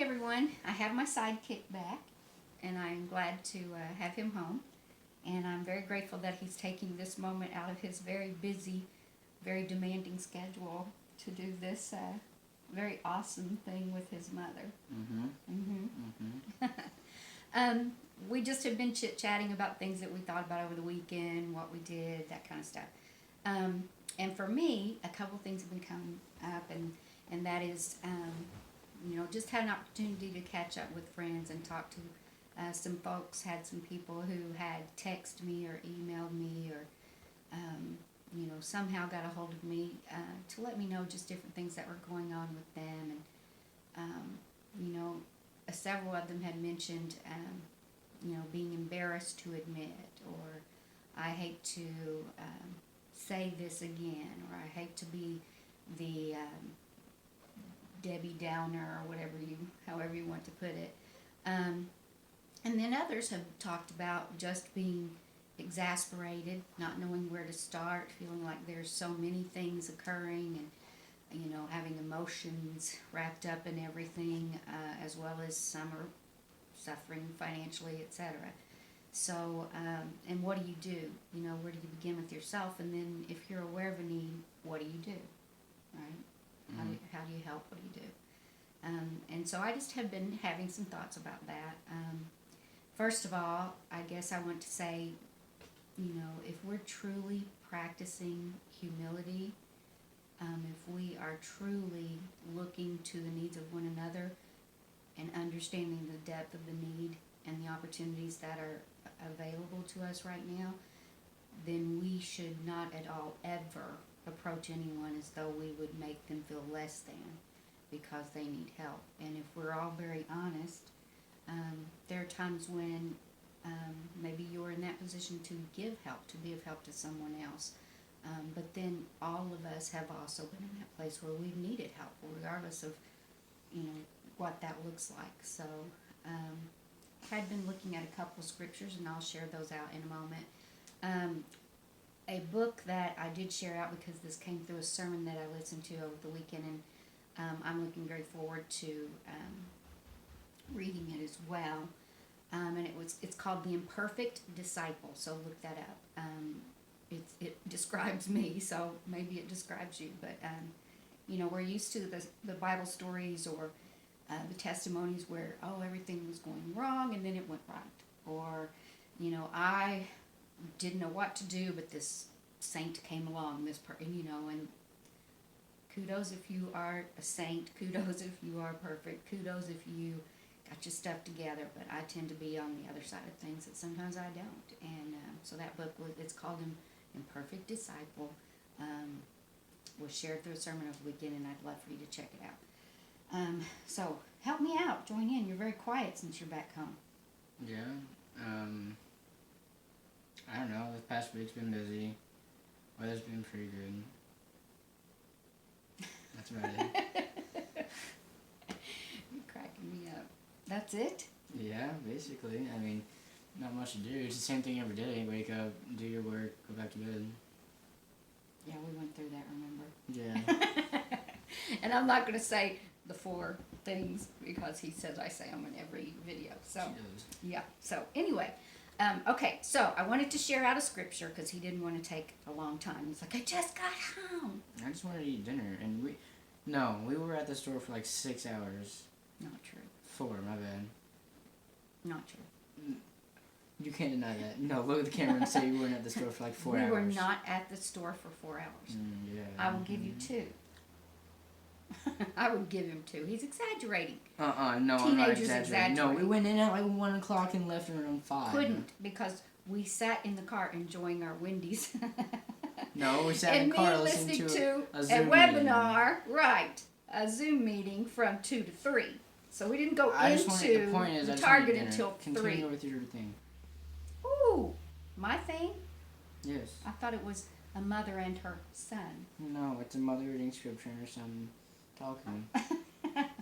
Hey everyone, I have my sidekick back, and I'm glad to have him home. And I'm very grateful that he's taking this moment out of his very busy, very demanding schedule to do this very awesome thing with his mother. We just have been chit-chatting about things that we thought about over the weekend, what we did, that kind of stuff. And for me, a couple things have been coming up, and that is, just had an opportunity to catch up with friends and talk to some folks. Had some people who had texted me or emailed me or, somehow got a hold of me to let me know just different things that were going on with them. And, several of them had mentioned, being embarrassed to admit, or I hate to say this again, or I hate to be the Debbie Downer, or however you want to put it. And then others have talked about just being exasperated, not knowing where to start, feeling like there's so many things occurring, and having emotions wrapped up in everything, as well as some are suffering financially, etc. So, and what do you do? Where do you begin with yourself? And then if you're aware of a need, what do you do? Right? Mm-hmm. How do you help? What do you do? And so I just have been having some thoughts about that. First of all, I guess I want to say, if we're truly practicing humility, if we are truly looking to the needs of one another and understanding the depth of the need and the opportunities that are available to us right now, then we should not at all ever approach anyone as though we would make them feel less than because they need help. And if we're all very honest, there are times when maybe you're in that position to give help, to be of help to someone else. But then all of us have also been in that place where we've needed help, regardless of, what that looks like. So I had been looking at a couple scriptures, and I'll share those out in a moment. A book that I did share out because this came through a sermon that I listened to over the weekend, and I'm looking very forward to reading it as well. And it's called The Imperfect Disciple, so look that up. It describes me, so maybe it describes you. But we're used to the Bible stories or the testimonies where everything was going wrong and then it went right, or I didn't know what to do, but this saint came along, and kudos if you are a saint, kudos if you are perfect, kudos if you got your stuff together. But I tend to be on the other side of things that sometimes I don't. And so that book, it's called Imperfect Disciple, was shared through a sermon over the weekend, and I'd love for you to check it out. So help me out, join in. You're very quiet since you're back home. Yeah. I don't know. This past week's been busy. Weather's been pretty good. That's about it. You're cracking me up. That's it? Yeah, basically. I mean, not much to do. It's the same thing every day. Wake up, do your work, go back to bed. Yeah, we went through that, remember? Yeah. And I'm not going to say the 4 things because he says I say them in every video. So, She does. yeah. So, anyway. Okay, so I wanted to share out a scripture because he didn't want to take a long time. He's like, I just got home. I just wanted to eat dinner, and we were at the store for like 6 hours. Not true. 4, my bad. Not true. You can't deny that. No, look at the camera and say you weren't at the store for like 4 hours. We were not at the store for 4 hours. Yeah. I will give you 2. I would give him 2. He's exaggerating. No, I'm not Teenagers exaggerating. No, we went in at like 1 o'clock and left around 5. Couldn't, because we sat in the car enjoying our Wendy's. No, we sat in the car listening to a Zoom webinar, right? A Zoom meeting from 2 to 3. So we didn't go into the point is, the I just Target wanted until dinner. 3. Continue with your thing. Ooh, my thing? Yes. I thought it was a mother and her son. No, it's a mother reading scripture and her son talking.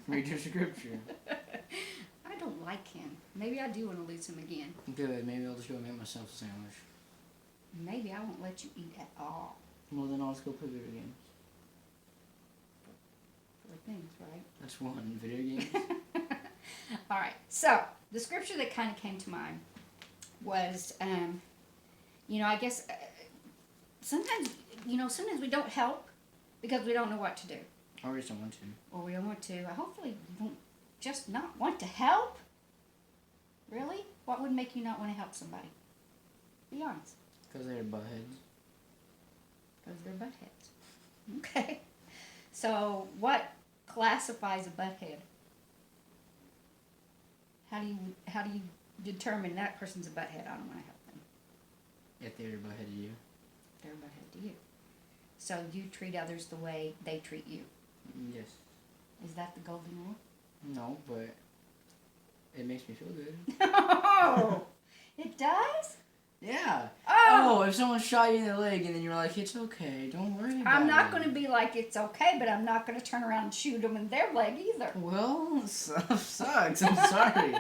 Read your scripture. I don't like him. Maybe I do want to lose him again. Good. Maybe I'll just go make myself a sandwich. Maybe I won't let you eat at all. Well, then I'll just go play video games. For things, right? That's one. Video games. All right. So the scripture that kind of came to mind was, I guess sometimes, sometimes we don't help because we don't know what to do, Or we just don't want to. or we don't want to. Hopefully, you don't just not want to help. Really? What would make you not want to help somebody? Be honest. Because they're buttheads. Because they're buttheads. Okay. So what classifies a butthead? How do you determine that person's a butthead? I don't want to help them. If they're a butthead to you. They're a butthead to you. So you treat others the way they treat you. Yes. Is that the golden rule? No, but it makes me feel good. Oh, it does? Yeah. Oh, Oh, if someone shot you in the leg and then you're like, it's okay, don't worry about it. I'm not going to be like it's okay, but I'm not going to turn around and shoot them in their leg either. Well, stuff sucks. I'm sorry.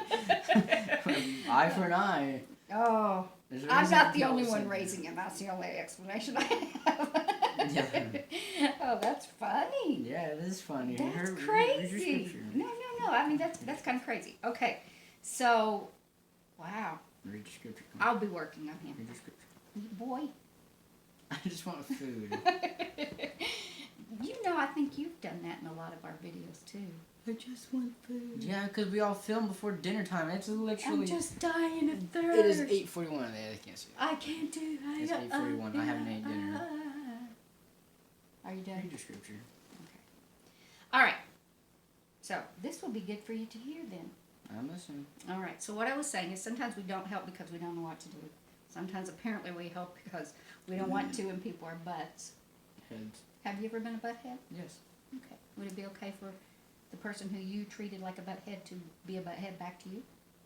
Eye for an eye. Oh, There's a I'm reason not the people only say one that. raising him. That's the only explanation I have. Yeah. Oh, that's funny. Yeah, it is funny. That's Read your crazy. scripture. No. I mean, that's kind of crazy. Okay, so, wow. Read your scripture. I'll be working on him. Read your scripture. Boy. I just want food. I think you've done that in a lot of our videos too. I just want food. Yeah, because we all film before dinner time. It's literally... I'm just dying of thirst. It is 8:41. I can't see it. I can't do it. It's 8:41. I haven't ate dinner. Are you done? Read your scripture. Okay. All right. So this will be good for you to hear then. I'm listening. All right. So what I was saying is sometimes we don't help because we don't know what to do. Sometimes apparently we help because we don't want to and people are butts. Heads. Have you ever been a butthead? Yes. Okay. Would it be okay for the person who you treated like a butthead to be a butthead back to you?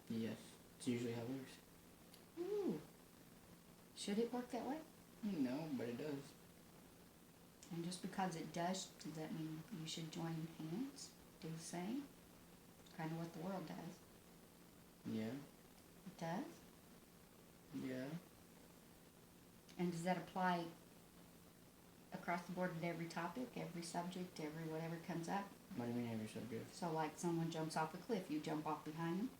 Yes. It's usually how it works. Ooh. Should it work that way? No, but it does. And just because it does that mean you should join hands? Do the same? Kind of what the world does. Yeah. It does? Yeah. And does that apply across the board at every topic, every subject, every whatever comes up? What do you mean every subject? So like someone jumps off a cliff, you jump off behind them?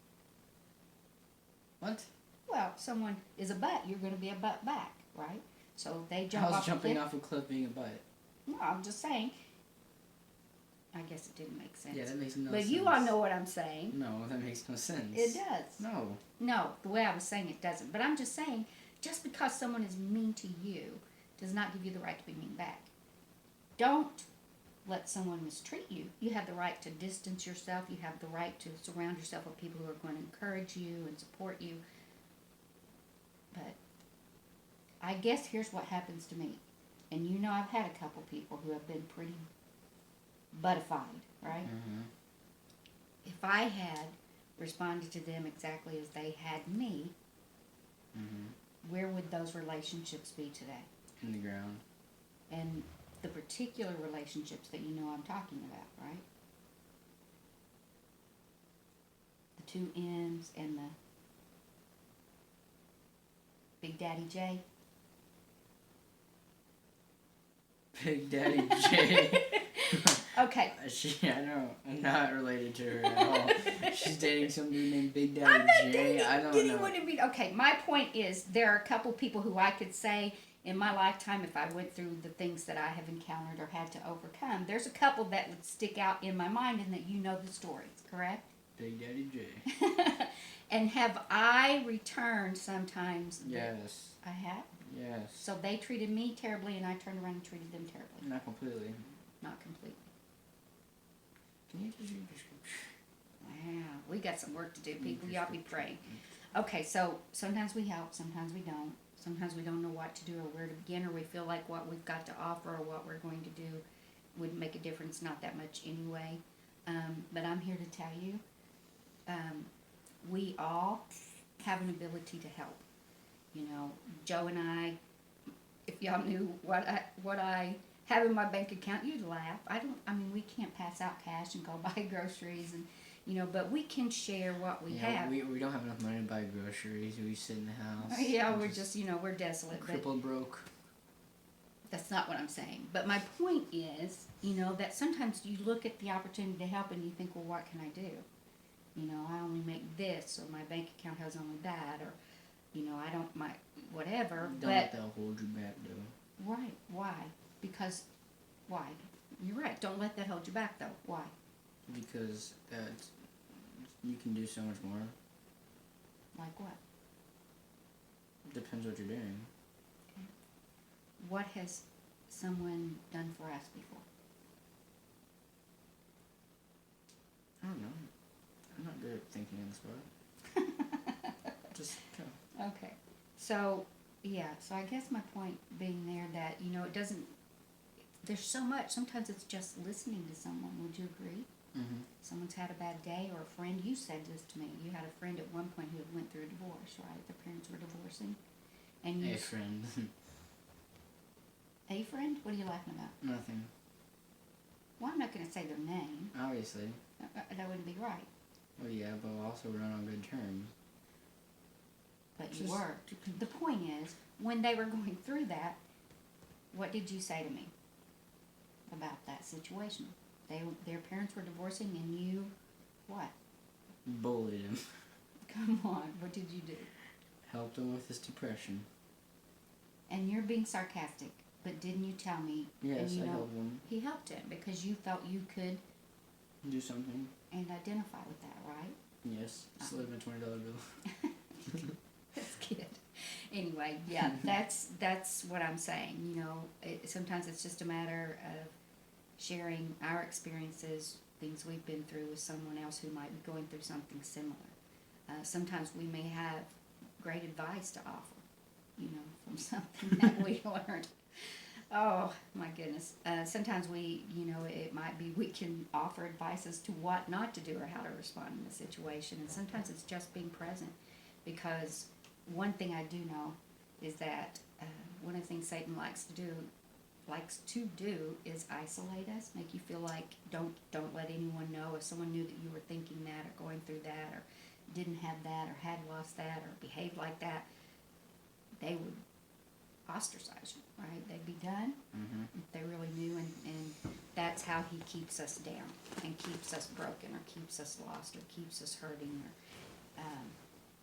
What? Well, someone is a butt, you're going to be a butt back, right? So they jump How's off jumping a cliff. off a cliff being a butt? No, I'm just saying. I guess it didn't make sense. Yeah, that makes no but sense. you all know what I'm saying. No, that makes no sense. It does. No. No, the way I was saying it doesn't. But I'm just saying, just because someone is mean to you does not give you the right to be mean back. Don't let someone mistreat you. You have the right to distance yourself. You have the right to surround yourself with people who are going to encourage you and support you. But I guess here's what happens to me. And I've had a couple people who have been pretty buttified, right? Mm-hmm. If I had responded to them exactly as they had me, Mm-hmm. where would those relationships be today? In the ground. And the particular relationships that I'm talking about, right? The two N's and the Big Daddy J. Big Daddy J. Okay. I know. I'm not related to her at all. She's dating some dude named Big Daddy I'm not J. dating I don't anyone know. to be. Okay, my point is there are a couple people who I could say in my lifetime, if I went through the things that I have encountered or had to overcome, there's a couple that would stick out in my mind and that you know the stories, correct? Big Daddy J. And have I returned sometimes? Yes. I have? Yes. So they treated me terribly and I turned around and treated them terribly. Not completely. Not completely. Can you just read your scripture? Wow, we got some work to do, people. Y'all be praying. Okay, so sometimes we help, sometimes we don't. Sometimes we don't know what to do or where to begin, or we feel like what we've got to offer or what we're going to do would make a difference, not that much anyway. But I'm here to tell you, we all have an ability to help. Joe and I, if y'all knew what I have in my bank account, you'd laugh. We can't pass out cash and go buy groceries and, but we can share what we have. We don't have enough money to buy groceries. We sit in the house. Yeah, we're just, we're desolate. Crippled broke. That's not what I'm saying. But my point is, that sometimes you look at the opportunity to help and you think, well, what can I do? You know, I only make this, or my bank account has only that, or, you know, I don't, my, whatever, Don't but, let that hold you back, though. right, why? Because, why? You're right, don't let that hold you back, though. Why? Because you can do so much more. Like what? Depends what you're doing. Okay. What has someone done for us before? I don't know. I'm not good at thinking on the spot. Just go. Okay. So, yeah, so I guess my point being there that, you know, it doesn't, there's so much, sometimes it's just listening to someone, would you agree? Mm-hmm. Someone's had a bad day, or a friend, you said this to me, you had a friend at one point who went through a divorce, right? Their parents were divorcing, and you... A friend. A friend? What are you laughing about? Nothing. Well, I'm not going to say their name. Obviously. That wouldn't be right. Well, yeah, but also we're not on good terms. But you Just- were. The point is, when they were going through that, what did you say to me about that situation? Their parents were divorcing, and you, what? Bullied him. Come on, what did you do? Helped him with his depression. And you're being sarcastic, but didn't you tell me? Yes, and you I know, helped him he helped him because you felt you could do something. and identify with that, right? Yes, slid him a $20 bill. That's good. Anyway, yeah, that's what I'm saying. You know, sometimes it's just a matter of sharing our experiences, things we've been through with someone else who might be going through something similar. Sometimes we may have great advice to offer, you know, from something that we learned. Oh, my goodness. Sometimes it might be we can offer advice as to what not to do or how to respond in a situation. And sometimes it's just being present. Because one thing I do know is that one of the things Satan likes to do is isolate us, make you feel like don't let anyone know. If someone knew that you were thinking that or going through that or didn't have that or had lost that or behaved like that, they would ostracize you, right? They'd be done Mm-hmm. if they really knew, and that's how he keeps us down and keeps us broken or keeps us lost or keeps us hurting or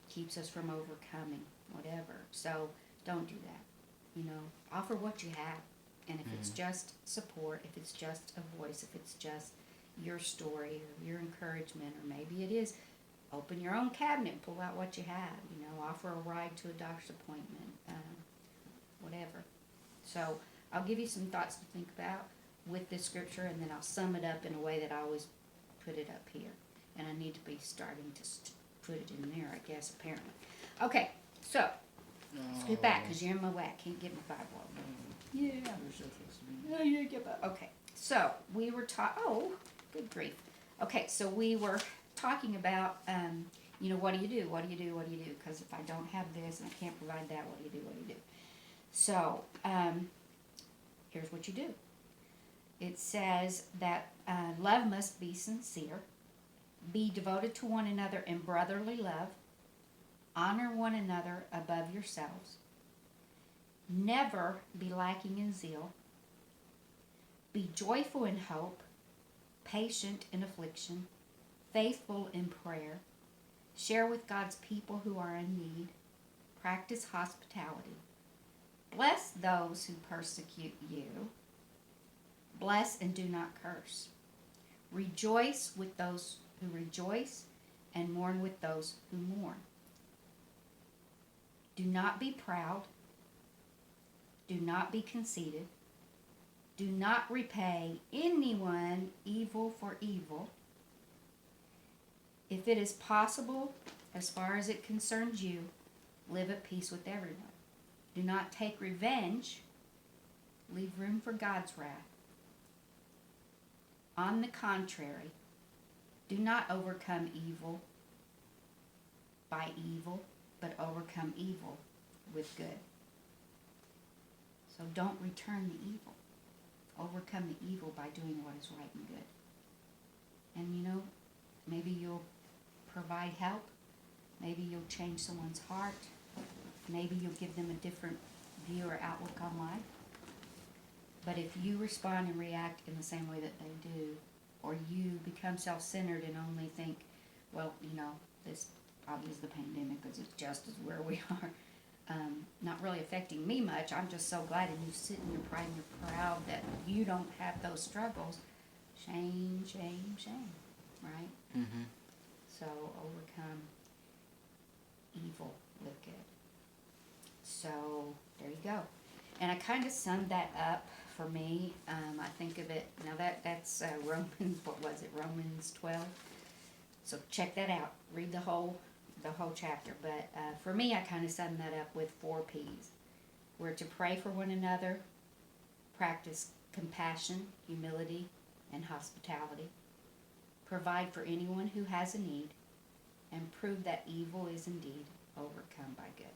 keeps us from overcoming, whatever. So don't do that. You know, offer what you have. And if it's just support, if it's just a voice, if it's just your story or your encouragement, or maybe it is open your own cabinet and pull out what you have, you know, offer a ride to a doctor's appointment, whatever. So I'll give you some thoughts to think about with this scripture, and then I'll sum it up in a way that I always put it up here. And I need to be starting to put it in there, I guess, apparently. Okay, so let's get back, because you're in my way. I can't get my Bible open. Yeah. You're so close to me. No, you get that. Okay, so we were oh, good grief. Okay, so we were talking about, you know, what do you do? What do you do? What do you do? Because if I don't have this and I can't provide that, what do you do? What do you do? So, here's what you do. It says that love must be sincere, be devoted to one another in brotherly love, honor one another above yourselves, never be lacking in zeal, be joyful in hope, patient in affliction, faithful in prayer, share with God's people who are in need, practice hospitality, bless those who persecute you, bless and do not curse, rejoice with those who rejoice, and mourn with those who mourn. Do not be proud. Do not be conceited. Do not repay anyone evil for evil. If it is possible, as far as it concerns you, live at peace with everyone. Do not take revenge. Leave room for God's wrath. On the contrary, do not overcome evil by evil, but overcome evil with good. So don't return the evil. Overcome the evil by doing what is right and good. And you know, maybe you'll provide help. Maybe you'll change someone's heart. Maybe you'll give them a different view or outlook on life. But if you respond and react in the same way that they do, or you become self-centered and only think, well, this obviously the pandemic because it's just as where we are. Not really affecting me much. I'm just so glad, and you sit in your pride and you're proud that you don't have those struggles. Shame, shame, shame, right? Mm-hmm. So overcome evil with good. So there you go. And I kind of summed that up for me. I think of it now that's Romans. What was it? Romans 12. So check that out. Read the whole chapter. But for me, I kind of summed that up with 4 P's. We're to pray for one another, practice compassion, humility, and hospitality, provide for anyone who has a need, and prove that evil is indeed overcome by good.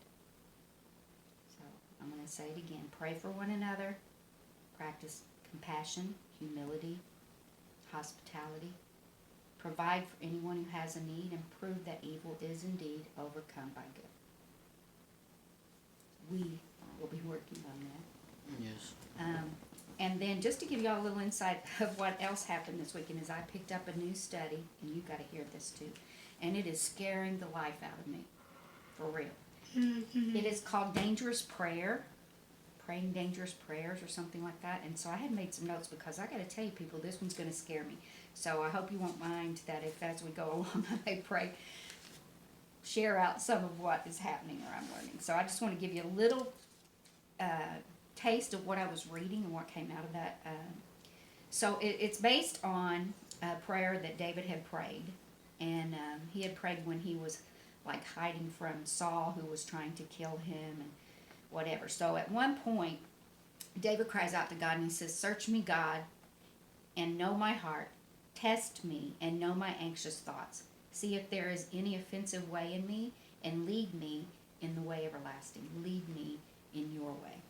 So I'm going to say it again. Pray for one another, practice compassion, humility, hospitality, provide for anyone who has a need, and prove that evil is indeed overcome by good. We will be working on that. Yes. And then just to give y'all a little insight of what else happened this weekend is I picked up a new study, and you got to hear this too, and it is scaring the life out of me, for real. Mm-hmm. It is called Dangerous Prayer, Praying Dangerous Prayers or something like that. And so I had made some notes because I got to tell you people, this one's going to scare me. So I hope you won't mind that if as we go along I pray, share out some of what is happening or I'm learning. So I just want to give you a little taste of what I was reading and what came out of that. So it's based on a prayer that David had prayed. And he had prayed when he was like hiding from Saul, who was trying to kill him and whatever. So at one point, David cries out to God and he says, "Search me, God, and know my heart. Test me and know my anxious thoughts. See if there is any offensive way in me, and lead me in the way everlasting." Lead me in your way.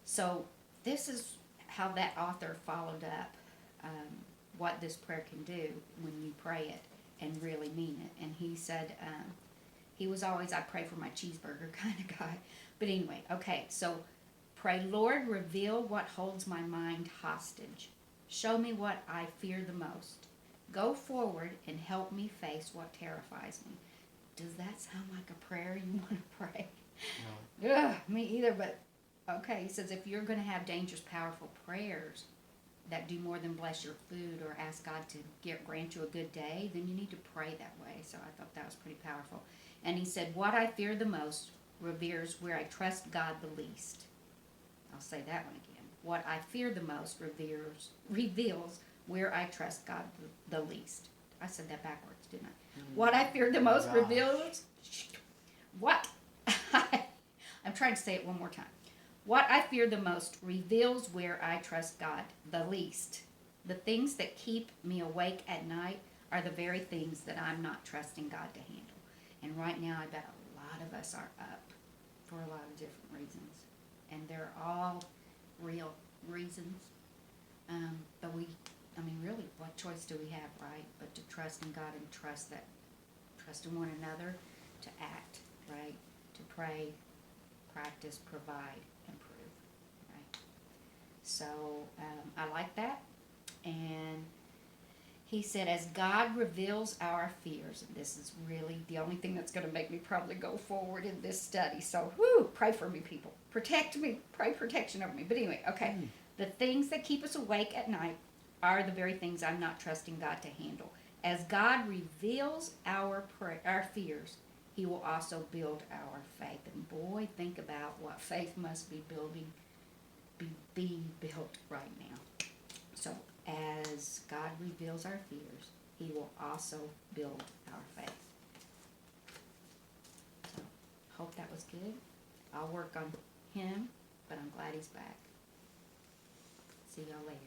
So this is how that author followed up what this prayer can do when you pray it and really mean it. And he said, he was always, I pray for my cheeseburger kind of guy. But anyway, okay, so pray, Lord, reveal what holds my mind hostage. Show me what I fear the most. Go forward and help me face what terrifies me. Does that sound like a prayer you want to pray? No. Ugh, me either, but okay, he says if you're going to have dangerous, powerful prayers that do more than bless your food or ask God to grant you a good day, then you need to pray that way. So I thought that was pretty powerful. And he said, what I fear the most reveres where I trust God the least. I'll say that one again. What I fear the most reveals where I trust God the least. I said that backwards, didn't I? What I fear the most reveals... What? I'm trying to say it one more time. What I fear the most reveals where I trust God the least. The things that keep me awake at night are the very things that I'm not trusting God to handle. And right now, I bet a lot of us are up for a lot of different reasons. And they're all real reasons. But really, what choice do we have, right? But to trust in God and trust in one another, to act, right? To pray, practice, provide, and prove, right? So I like that. And he said, as God reveals our fears, and this is really the only thing that's going to make me probably go forward in this study. So, pray for me, people. Protect me. Pray protection over me. But anyway, okay. The things that keep us awake at night are the very things I'm not trusting God to handle. As God reveals our fears, he will also build our faith. And boy, think about what faith must be being built right now. So as God reveals our fears, he will also build our faith. So hope that was good. I'll work on him, but I'm glad he's back. See y'all later.